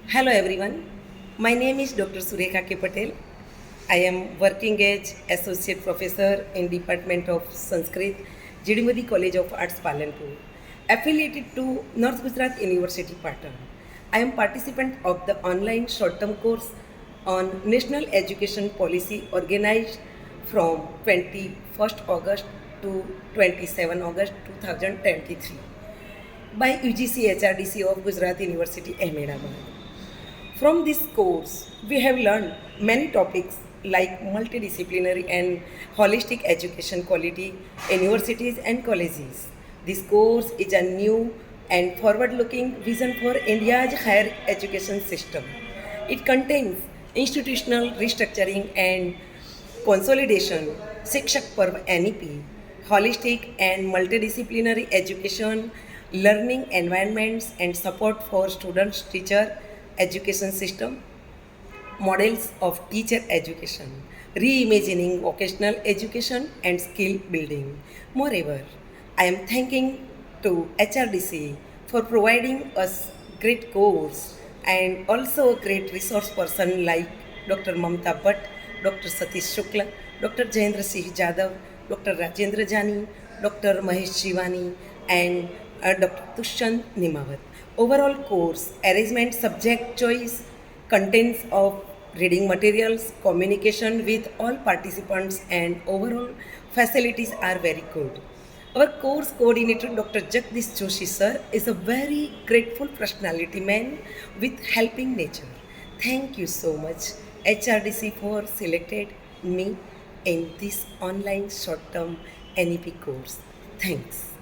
Hello everyone, my name is Dr. Surekha K. Patel. I am working as Associate Professor in Department of Sanskrit, GD Modi College of Arts, Palanpur, affiliated to North Gujarat University, Patan. I am participant of the online short-term course on National Education Policy organized from 21st August to 27 August 2023 by UGC HRDC of Gujarat University, Ahmedabad. From this course, we have learned many topics like multidisciplinary and holistic education quality in universities and colleges. This course is a new and forward-looking vision for India's higher education system. It contains institutional restructuring and consolidation, Shikshak Parv NEP, holistic and multidisciplinary education, learning environments and support for students, teacher, education system, models of teacher education, reimagining vocational education and skill building. Moreover, I am thanking to HRDC for providing us great course and also a great resource person like Dr. Mamta Bhatt, Dr. Satish Shukla, Dr. Jayendra Singh Jadhav, Dr. Rajendra Jani, Dr. Mahesh Shivani, and Dr. Tushant Nimawat. Overall course arrangement, subject choice, contents of reading materials, communication with all participants, and overall facilities are very good. Our course coordinator, Dr. Jagdish Joshi sir, is a very grateful personality man with helping nature. Thank you so much, HRDC, for selected me in this online short-term NEP course. Thanks.